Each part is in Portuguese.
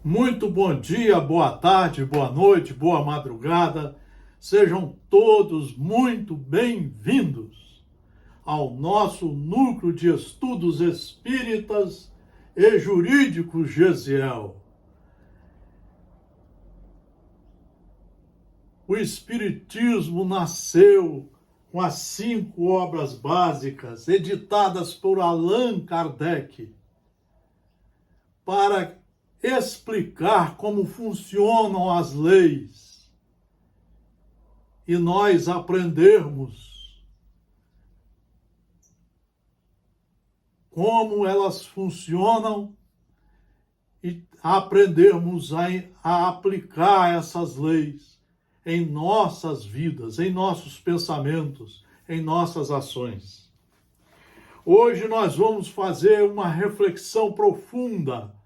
Muito bom dia, boa tarde, boa noite, boa madrugada. Sejam todos muito bem-vindos ao nosso Núcleo de Estudos Espíritas e Jurídicos Gesiel. O Espiritismo nasceu com as 5 obras básicas editadas por Allan Kardec para explicar como funcionam as leis e nós aprendermos como elas funcionam e aprendermos a aplicar essas leis em nossas vidas, em nossos pensamentos, em nossas ações. Hoje nós vamos fazer uma reflexão profunda.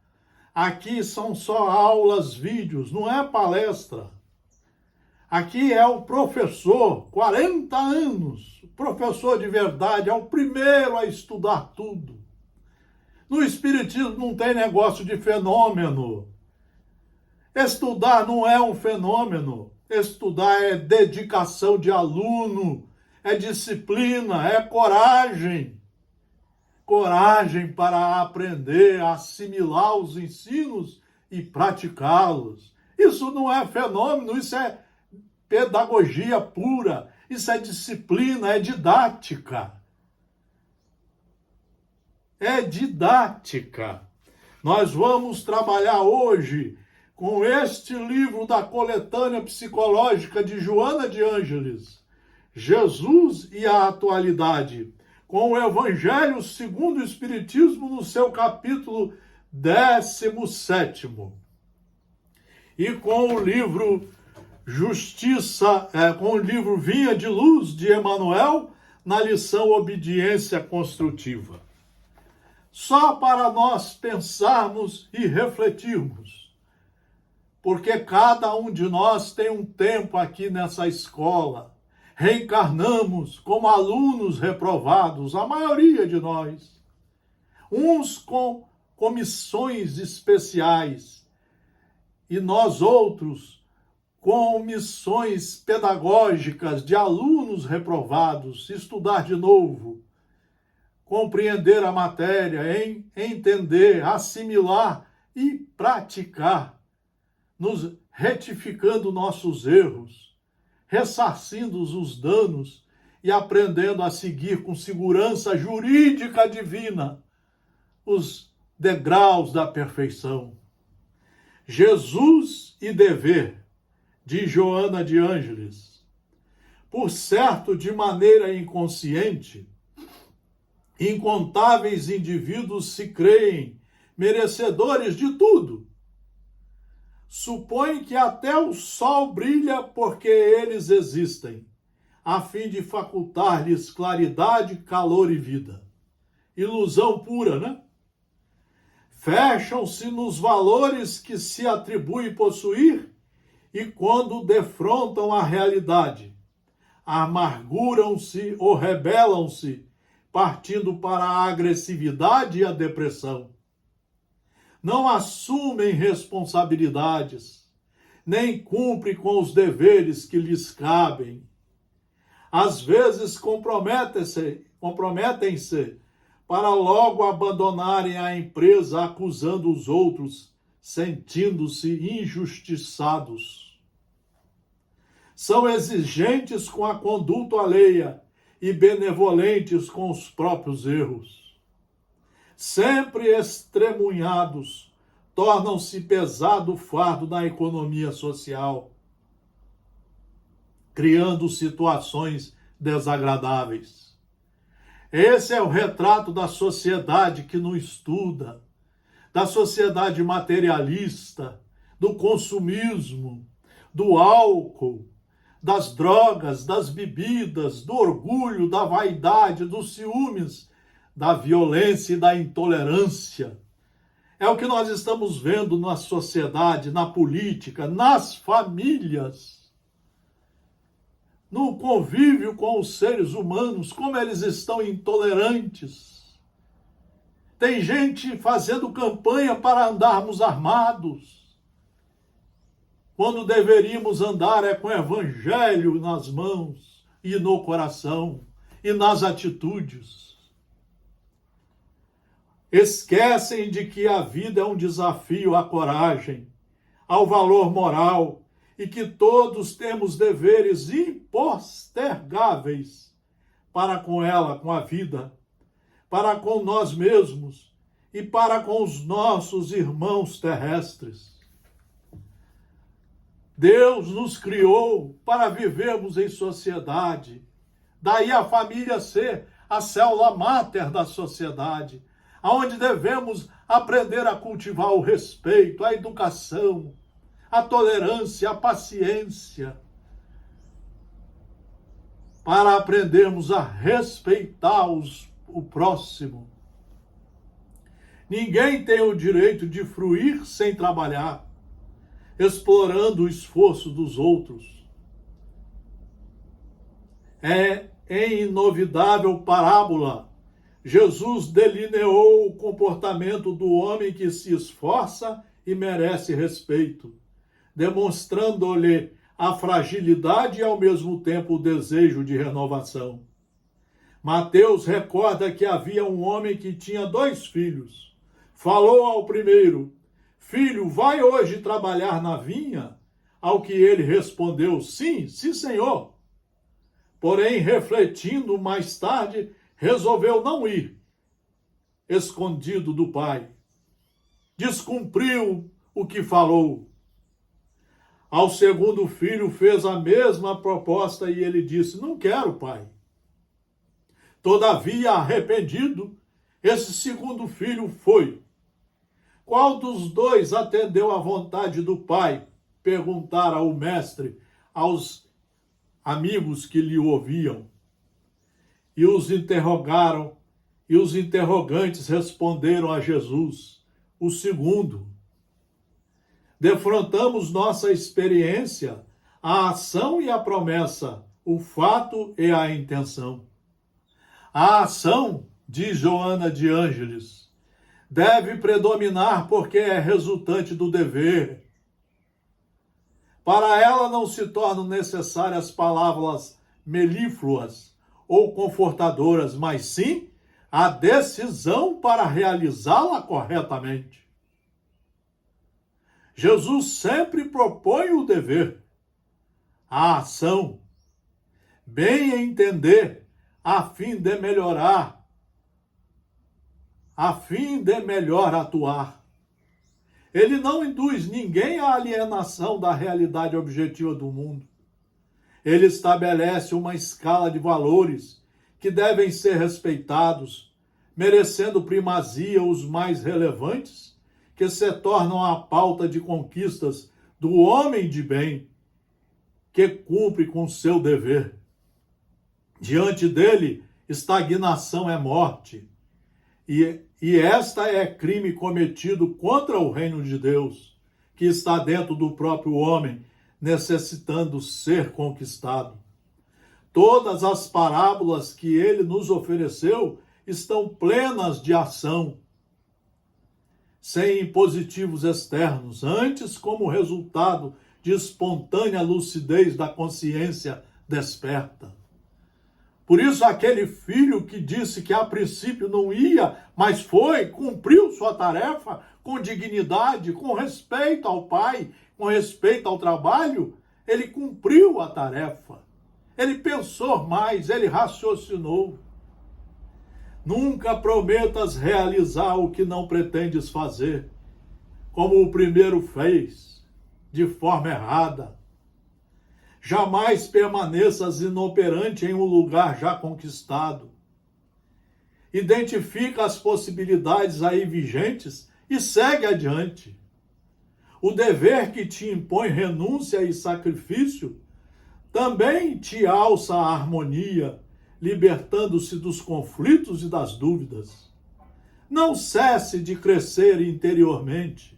Aqui são só aulas, vídeos, não é palestra. Aqui é o professor, 40 anos, professor de verdade, é o primeiro a estudar tudo. No Espiritismo não tem negócio de fenômeno. Estudar não é um fenômeno. Estudar é dedicação de aluno, é disciplina, é coragem. Coragem para aprender, assimilar os ensinos e praticá-los. Isso não é fenômeno, isso é pedagogia pura, isso é disciplina, é didática. É didática. Nós vamos trabalhar hoje com este livro da coletânea psicológica de Joana de Ângeles, Jesus e a Atualidade, com o Evangelho segundo o Espiritismo no seu capítulo 17º. E com o livro com o livro Vinha de Luz, de Emmanuel, na lição Obediência Construtiva. Só para nós pensarmos e refletirmos, porque cada um de nós tem um tempo aqui nessa escola. Reencarnamos como alunos reprovados, a maioria de nós. Uns com comissões especiais e nós outros com missões pedagógicas de alunos reprovados, estudar de novo, compreender a matéria, entender, assimilar e praticar, nos retificando nossos erros, ressarcindo os danos e aprendendo a seguir com segurança jurídica divina os degraus da perfeição. Jesus e Dever, de Joana de Ângeles. Por certo, de maneira inconsciente, incontáveis indivíduos se creem merecedores de tudo. Supõe que até o sol brilha porque eles existem, a fim de facultar-lhes claridade, calor e vida. Ilusão pura, né? Fecham-se nos valores que se atribui possuir e, quando defrontam a realidade, amarguram-se ou rebelam-se, partindo para a agressividade e a depressão. Não assumem responsabilidades, nem cumprem com os deveres que lhes cabem. Às vezes comprometem-se para logo abandonarem a empresa, acusando os outros, sentindo-se injustiçados. São exigentes com a conduta alheia e benevolentes com os próprios erros. Sempre extremunhados, tornam-se pesado o fardo da economia social, criando situações desagradáveis. Esse é o retrato da sociedade que não estuda, da sociedade materialista, do consumismo, do álcool, das drogas, das bebidas, do orgulho, da vaidade, dos ciúmes, da violência e da intolerância. É o que nós estamos vendo na sociedade, na política, nas famílias, no convívio com os seres humanos, como eles estão intolerantes. Tem gente fazendo campanha para andarmos armados. quando deveríamos andar é com o evangelho nas mãos e no coração e nas atitudes. Esquecem de que a vida é um desafio à coragem, ao valor moral e que todos temos deveres impostergáveis para com ela, com a vida, para com nós mesmos e para com os nossos irmãos terrestres. Deus nos criou para vivermos em sociedade. Daí a família ser a célula máter da sociedade, onde devemos aprender a cultivar o respeito, a educação, a tolerância, a paciência, para aprendermos a respeitar o próximo. Ninguém tem o direito de fruir sem trabalhar, explorando o esforço dos outros. Em inovidável parábola, Jesus delineou o comportamento do homem que se esforça e merece respeito, demonstrando-lhe a fragilidade e ao mesmo tempo o desejo de renovação. Mateus recorda que havia um homem que tinha 2 filhos. Falou ao primeiro: "Filho, vai hoje trabalhar na vinha?" Ao que ele respondeu: sim, senhor. Porém, refletindo mais tarde, resolveu não ir, escondido do pai. Descumpriu o que falou. Ao segundo filho fez a mesma proposta e ele disse: "Não quero, pai." Todavia, arrependido, esse segundo filho foi. Qual dos 2 atendeu à vontade do pai? Perguntara o mestre aos amigos que lhe ouviam. E os interrogaram, e os interrogantes responderam a Jesus: "O segundo." Defrontamos nossa experiência, a ação e a promessa, o fato e a intenção. A ação, diz Joana de Ângeles, deve predominar porque é resultante do dever. Para ela não se tornam necessárias palavras melífluas ou confortadoras, mas sim a decisão para realizá-la corretamente. Jesus sempre propõe o dever, a ação, bem entender, a fim de melhorar, a fim de melhor atuar. Ele não induz ninguém à alienação da realidade objetiva do mundo. Ele estabelece uma escala de valores que devem ser respeitados, merecendo primazia os mais relevantes, que se tornam a pauta de conquistas do homem de bem, que cumpre com seu dever. Diante dele, estagnação é morte, e esta é crime cometido contra o reino de Deus, que está dentro do próprio homem, necessitando ser conquistado. Todas as parábolas que ele nos ofereceu estão plenas de ação, sem impositivos externos, antes como resultado de espontânea lucidez da consciência desperta. Por isso, aquele filho que disse que a princípio não ia, mas foi, cumpriu sua tarefa com dignidade, com respeito ao pai, com respeito ao trabalho, ele cumpriu a tarefa. Ele pensou mais, ele raciocinou. Nunca prometas realizar o que não pretendes fazer, como o primeiro fez, de forma errada. Jamais permaneças inoperante em um lugar já conquistado. Identifica as possibilidades aí vigentes e segue adiante. O dever que te impõe renúncia e sacrifício também te alça a harmonia, libertando-se dos conflitos e das dúvidas. Não cesse de crescer interiormente.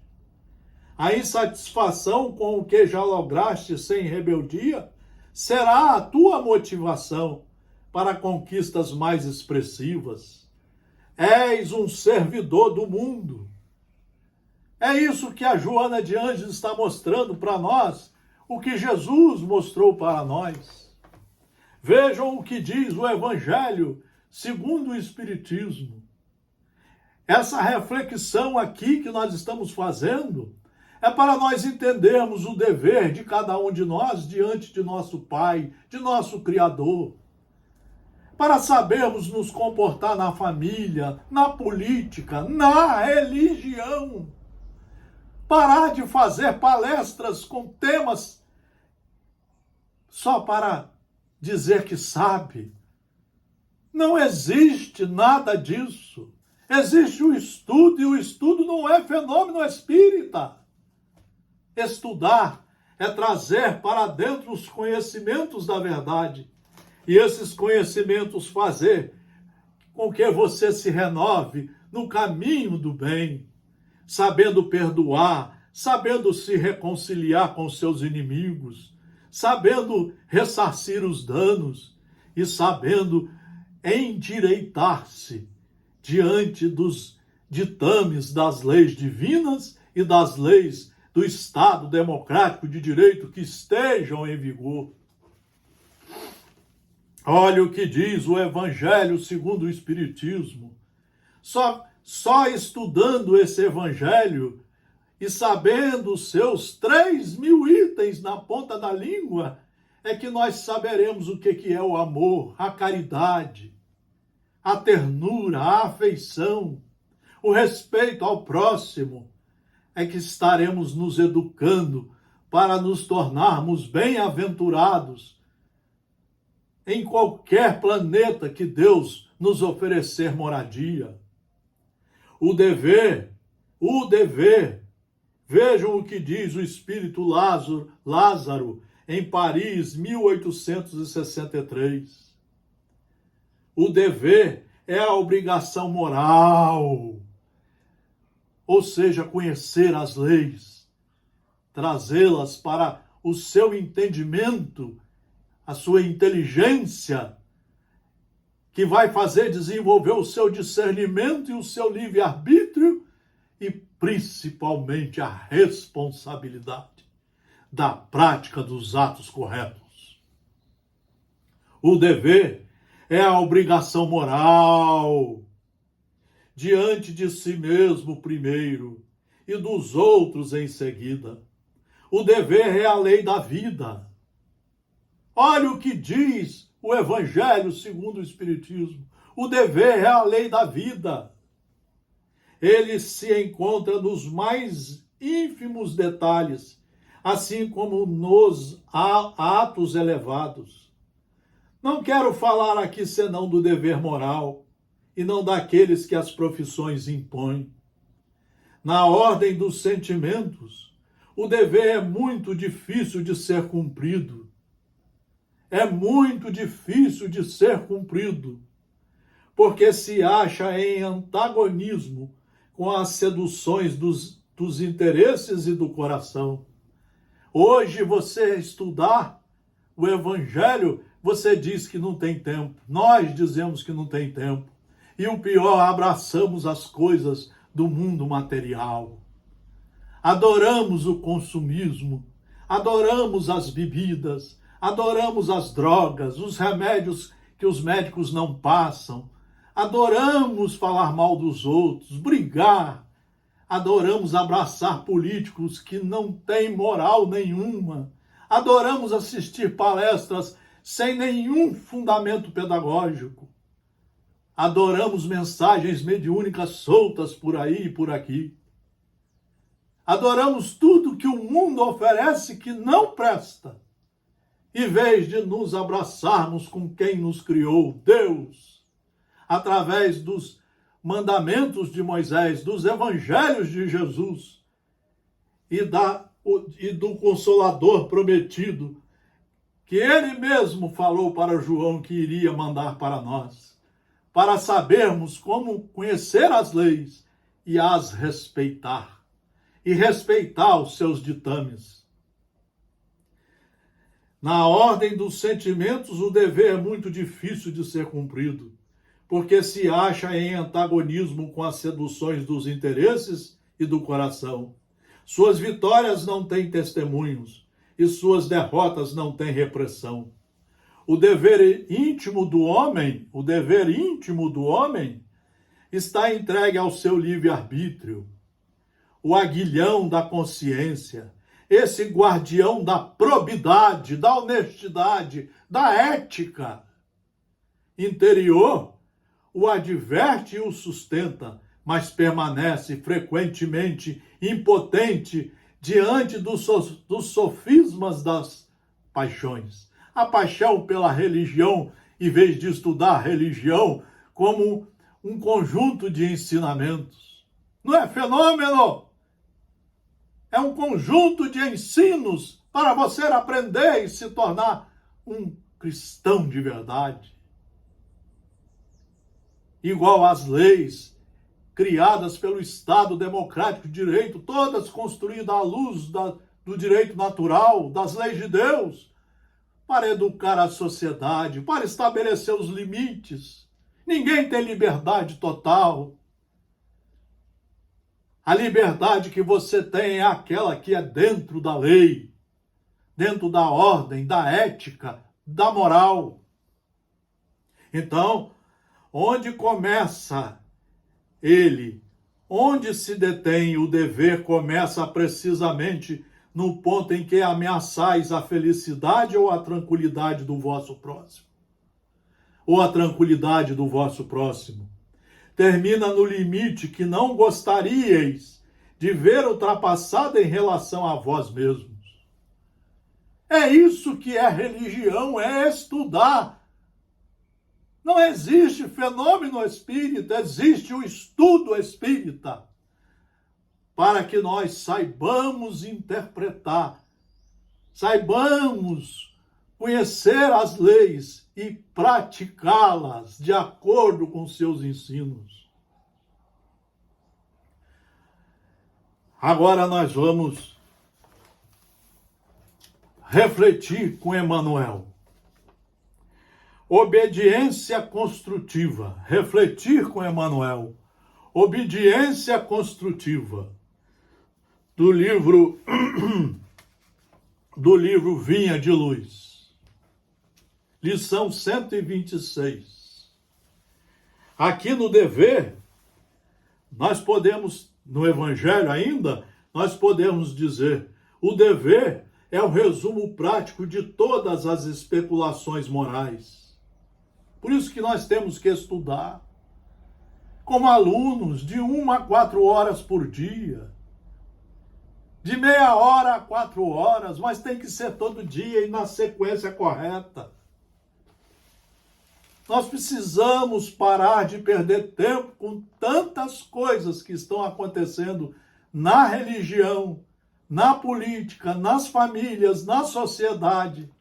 A insatisfação com o que já lograste sem rebeldia será a tua motivação para conquistas mais expressivas. És um servidor do mundo. É isso que a Joana de Ângeles está mostrando para nós, o que Jesus mostrou para nós. Vejam o que diz o Evangelho segundo o Espiritismo. Essa reflexão aqui que nós estamos fazendo é para nós entendermos o dever de cada um de nós diante de nosso Pai, de nosso Criador. Para sabermos nos comportar na família, na política, na religião. Parar de fazer palestras com temas só para dizer que sabe. Não existe nada disso. Existe o estudo, e o estudo não é fenômeno espírita. Estudar é trazer para dentro os conhecimentos da verdade. E esses conhecimentos fazer com que você se renove no caminho do bem, sabendo perdoar, sabendo se reconciliar com seus inimigos, sabendo ressarcir os danos e sabendo endireitar-se diante dos ditames das leis divinas e das leis do Estado democrático de direito que estejam em vigor. Olha o que diz o Evangelho segundo o Espiritismo. Só estudando esse Evangelho e sabendo os seus 3.000 itens na ponta da língua, é que nós saberemos o que é o amor, a caridade, a ternura, a afeição, o respeito ao próximo. É que estaremos nos educando para nos tornarmos bem-aventurados em qualquer planeta que Deus nos oferecer moradia. O dever, vejam o que diz o espírito Lázaro em Paris, 1863. O dever é a obrigação moral, ou seja, conhecer as leis, trazê-las para o seu entendimento, a sua inteligência, que vai fazer desenvolver o seu discernimento e o seu livre-arbítrio e principalmente a responsabilidade da prática dos atos corretos. O dever é a obrigação moral diante de si mesmo primeiro e dos outros em seguida. O dever é a lei da vida. Olha o que diz o Evangelho segundo o Espiritismo. O dever é a lei da vida. Ele se encontra nos mais ínfimos detalhes, assim como nos atos elevados. Não quero falar aqui senão do dever moral, e não daqueles que as profissões impõem. Na ordem dos sentimentos, o dever é muito difícil de ser cumprido. É muito difícil de ser cumprido, porque se acha em antagonismo com as seduções dos interesses e do coração. Hoje você estudar o Evangelho, você diz que não tem tempo. Nós dizemos que não tem tempo. E o pior, abraçamos as coisas do mundo material. Adoramos o consumismo, adoramos as bebidas, adoramos as drogas, os remédios que os médicos não passam, adoramos falar mal dos outros, brigar, adoramos abraçar políticos que não têm moral nenhuma, adoramos assistir palestras sem nenhum fundamento pedagógico, adoramos mensagens mediúnicas soltas por aí e por aqui, adoramos tudo que o mundo oferece que não presta, em vez de nos abraçarmos com quem nos criou, Deus, através dos mandamentos de Moisés, dos evangelhos de Jesus e do Consolador prometido, que ele mesmo falou para João que iria mandar para nós, para sabermos como conhecer as leis e as respeitar, e respeitar os seus ditames. Na ordem dos sentimentos, o dever é muito difícil de ser cumprido, porque se acha em antagonismo com as seduções dos interesses e do coração. Suas vitórias não têm testemunhos e suas derrotas não têm repressão. O dever íntimo do homem está entregue ao seu livre-arbítrio. O aguilhão da consciência, esse guardião da probidade, da honestidade, da ética interior, o adverte e o sustenta, mas permanece frequentemente impotente diante dos sofismas das paixões. A paixão pela religião, em vez de estudar a religião como um conjunto de ensinamentos. Não é fenômeno? É um conjunto de ensinos para você aprender e se tornar um cristão de verdade. Igual às leis criadas pelo Estado Democrático de Direito, todas construídas à luz do direito natural, das leis de Deus, para educar a sociedade, para estabelecer os limites. Ninguém tem liberdade total. A liberdade que você tem é aquela que é dentro da lei, dentro da ordem, da ética, da moral. Então, onde começa ele, onde se detém o dever, começa precisamente no ponto em que ameaçais a felicidade ou a tranquilidade do vosso próximo. Ou a tranquilidade do vosso próximo. Termina no limite que não gostaríeis de ver ultrapassado em relação a vós mesmos. É isso que é religião, é estudar. Não existe fenômeno espírita, existe o estudo espírita, para que nós saibamos interpretar, saibamos conhecer as leis e praticá-las de acordo com seus ensinos. Agora nós vamos refletir com Emmanuel. Obediência construtiva. Refletir com Emmanuel. Obediência construtiva. Do livro Vinha de Luz. Lição 126. Aqui no dever, nós podemos, no Evangelho ainda, nós podemos dizer, o dever é o resumo prático de todas as especulações morais. Por isso que nós temos que estudar, como alunos, de 1 a 4 horas por dia, de meia hora a 4 horas, mas tem que ser todo dia e na sequência correta. Nós precisamos parar de perder tempo com tantas coisas que estão acontecendo na religião, na política, nas famílias, na sociedade.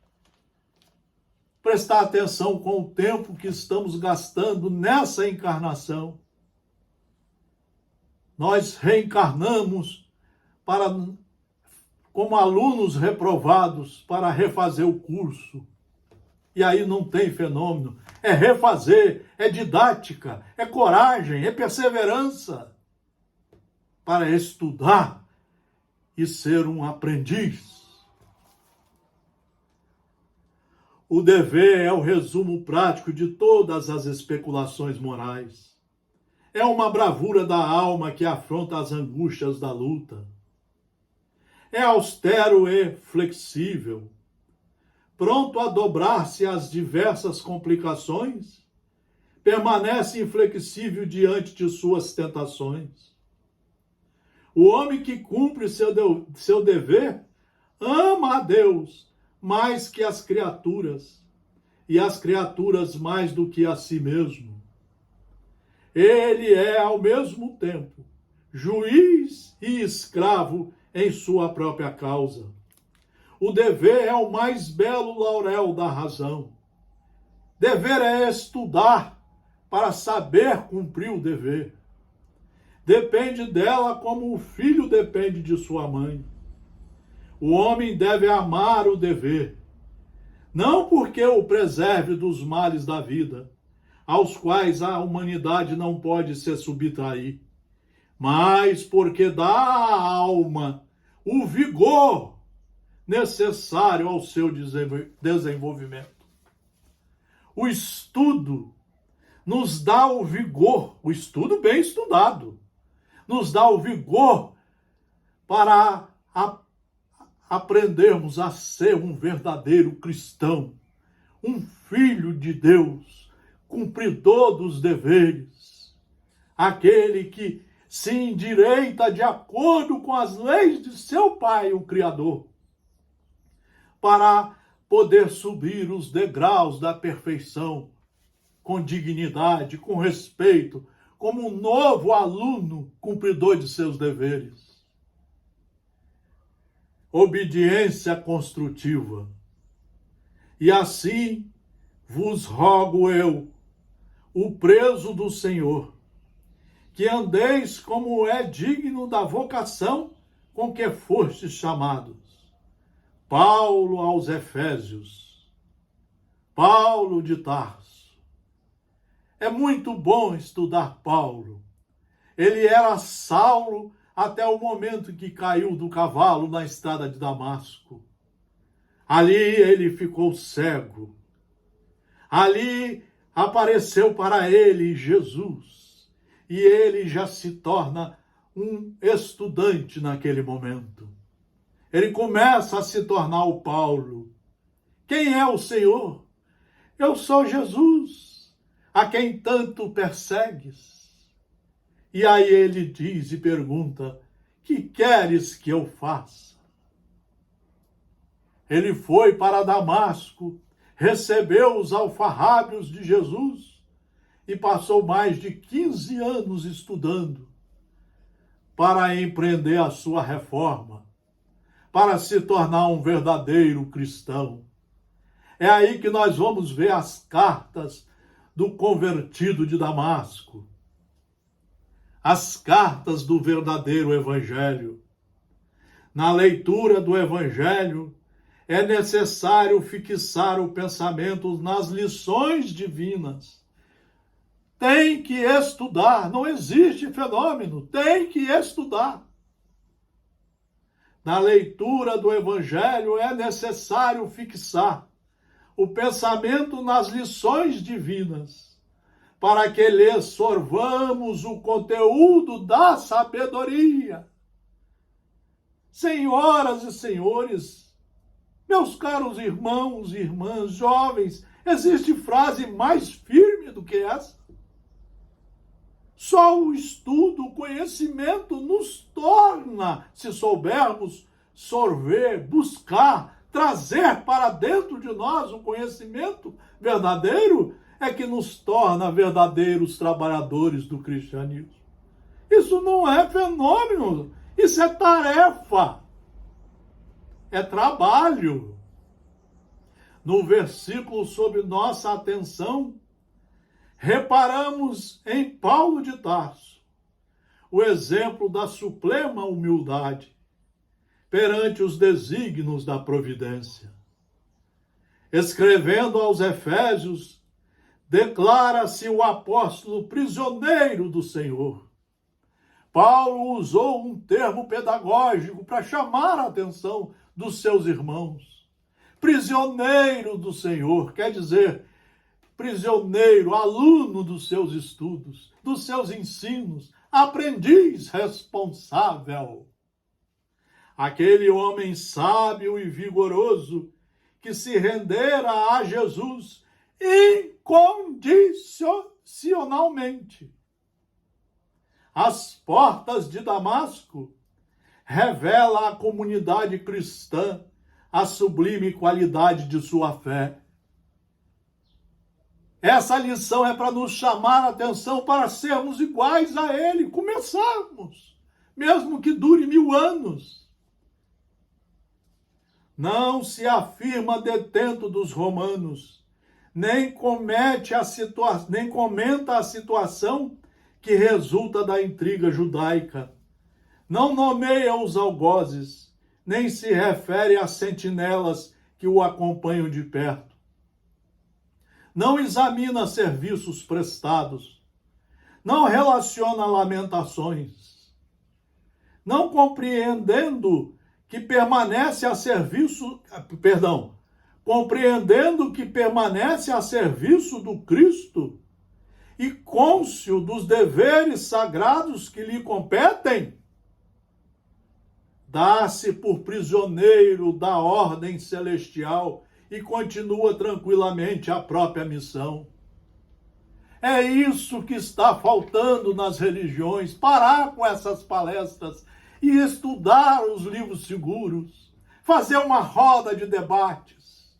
Prestar atenção com o tempo que estamos gastando nessa encarnação. Nós reencarnamos como alunos reprovados para refazer o curso. E aí não tem fenômeno. É refazer, é didática, é coragem, é perseverança para estudar e ser um aprendiz. O dever é o resumo prático de todas as especulações morais. É uma bravura da alma que afronta as angústias da luta. É austero e flexível, pronto a dobrar-se às diversas complicações, permanece inflexível diante de suas tentações. O homem que cumpre seu dever ama a Deus mais que as criaturas, e as criaturas mais do que a si mesmo. Ele é, ao mesmo tempo, juiz e escravo em sua própria causa. O dever é o mais belo laurel da razão. Dever é estudar para saber cumprir o dever. Depende dela como o filho depende de sua mãe. O homem deve amar o dever, não porque o preserve dos males da vida, aos quais a humanidade não pode se subtrair, mas porque dá à alma o vigor necessário ao seu desenvolvimento. O estudo nos dá o vigor, o estudo bem estudado, nos dá o vigor para aprendermos a ser um verdadeiro cristão, um filho de Deus, cumpridor dos deveres, aquele que se endireita de acordo com as leis de seu Pai, o Criador, para poder subir os degraus da perfeição com dignidade, com respeito, como um novo aluno cumpridor de seus deveres. Obediência construtiva. E assim vos rogo eu, o preso do Senhor, que andeis como é digno da vocação com que fostes chamados. Paulo aos Efésios, Paulo de Tarso. É muito bom estudar Paulo. Ele era Saulo até o momento que caiu do cavalo na estrada de Damasco. Ali ele ficou cego. Ali apareceu para ele Jesus. E ele já se torna um estudante naquele momento. Ele começa a se tornar o Paulo. Quem é o Senhor? Eu sou Jesus, a quem tanto persegues. E aí ele diz e pergunta: que queres que eu faça? Ele foi para Damasco, recebeu os alfarrábios de Jesus e passou mais de 15 anos estudando para empreender a sua reforma, para se tornar um verdadeiro cristão. É aí que nós vamos ver as cartas do convertido de Damasco, as cartas do verdadeiro evangelho. Na leitura do evangelho, é necessário fixar o pensamento nas lições divinas. Tem que estudar, não existe fenômeno, tem que estudar. Na leitura do evangelho é necessário fixar o pensamento nas lições divinas, para que lhes sorvamos o conteúdo da sabedoria. Senhoras e senhores, meus caros irmãos e irmãs, jovens, existe frase mais firme do que essa? Só o estudo, o conhecimento nos torna, se soubermos sorver, buscar, trazer para dentro de nós o conhecimento verdadeiro, é que nos torna verdadeiros trabalhadores do cristianismo. Isso não é fenômeno, isso é tarefa, é trabalho. No versículo sob nossa atenção, reparamos em Paulo de Tarso o exemplo da suprema humildade perante os desígnios da providência. Escrevendo aos Efésios, declara-se o apóstolo prisioneiro do Senhor. Paulo usou um termo pedagógico para chamar a atenção dos seus irmãos. Prisioneiro do Senhor, quer dizer, prisioneiro, aluno dos seus estudos, dos seus ensinos, aprendiz responsável. Aquele homem sábio e vigoroso que se rendera a Jesus incondicionalmente. As portas de Damasco revela à comunidade cristã a sublime qualidade de sua fé. Essa lição é para nos chamar a atenção para sermos iguais a ele, começarmos, mesmo que dure 1000 anos. Não se afirma detento dos romanos, nem comenta a situação que resulta da intriga judaica. Não nomeia os algozes, nem se refere às sentinelas que o acompanham de perto. Não examina serviços prestados, não relaciona lamentações, não compreendendo que permanece a serviço, compreendendo que permanece a serviço do Cristo e cônscio dos deveres sagrados que lhe competem, dá-se por prisioneiro da ordem celestial e continua tranquilamente a própria missão. É isso que está faltando nas religiões, parar com essas palestras e estudar os livros seguros, fazer uma roda de debates,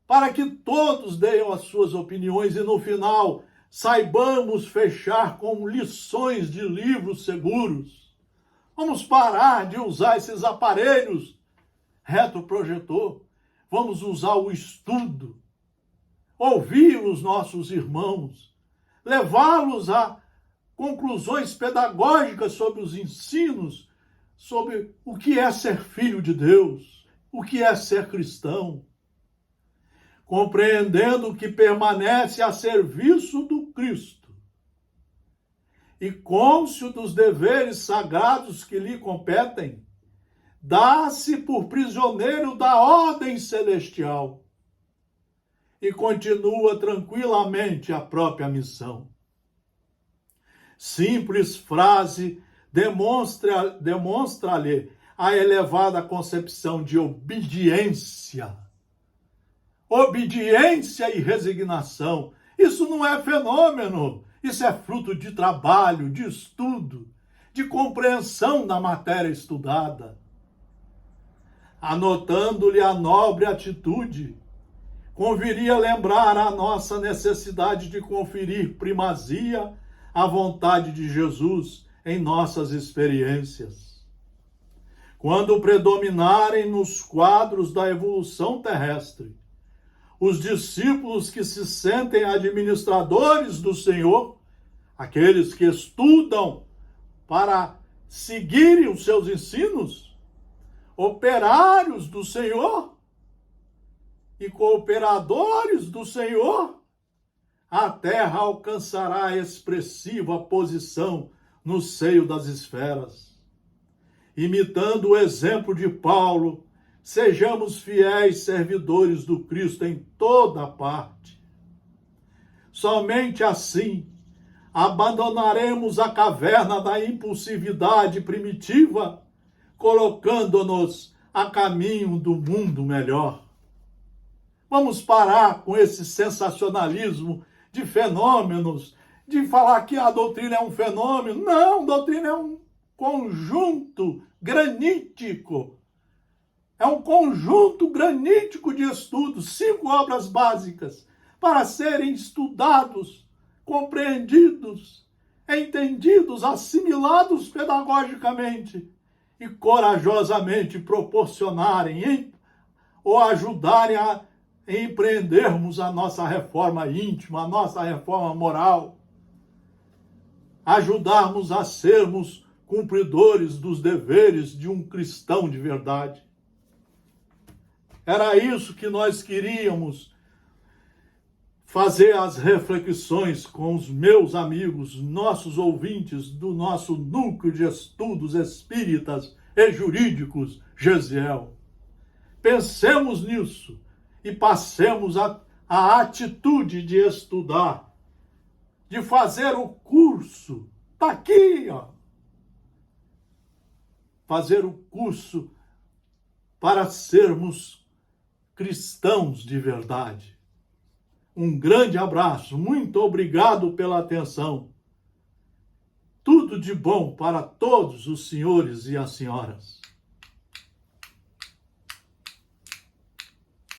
para que todos deem as suas opiniões e no final saibamos fechar com lições de livros seguros. Vamos parar de usar esses aparelhos retroprojetor, vamos usar o estudo, ouvir os nossos irmãos, levá-los a conclusões pedagógicas sobre os ensinos, sobre o que é ser filho de Deus, o que é ser cristão, compreendendo que permanece a serviço do Cristo e cônscio dos deveres sagrados que lhe competem, dá-se por prisioneiro da ordem celestial e continua tranquilamente a própria missão. Simples frase demonstra-lhe a elevada concepção de obediência. Obediência e resignação. Isso não é fenômeno, isso é fruto de trabalho, de estudo, de compreensão da matéria estudada. Anotando-lhe a nobre atitude, conviria lembrar a nossa necessidade de conferir primazia à vontade de Jesus em nossas experiências. Quando predominarem nos quadros da evolução terrestre os discípulos que se sentem administradores do Senhor, aqueles que estudam para seguirem os seus ensinos, operários do Senhor e cooperadores do Senhor, a Terra alcançará expressiva posição no seio das esferas. Imitando o exemplo de Paulo, sejamos fiéis servidores do Cristo em toda parte. Somente assim abandonaremos a caverna da impulsividade primitiva, colocando-nos a caminho do mundo melhor. Vamos parar com esse sensacionalismo de fenômenos, de falar que a doutrina é um fenômeno. Não, a doutrina é um conjunto granítico. É um conjunto granítico de estudos, 5 obras básicas, para serem estudados, compreendidos, entendidos, assimilados pedagogicamente e corajosamente proporcionarem ou ajudarem a empreendermos a nossa reforma íntima, a nossa reforma moral, ajudarmos a sermos cumpridores dos deveres de um cristão de verdade. Era isso que nós queríamos fazer as reflexões com os meus amigos, nossos ouvintes do nosso núcleo de estudos espíritas e jurídicos, Gesiel. Pensemos nisso e passemos a atitude de estudar, de fazer o curso. Está aqui, ó. Fazer o curso para sermos cristãos de verdade. Um grande abraço, muito obrigado pela atenção. Tudo de bom para todos os senhores e as senhoras.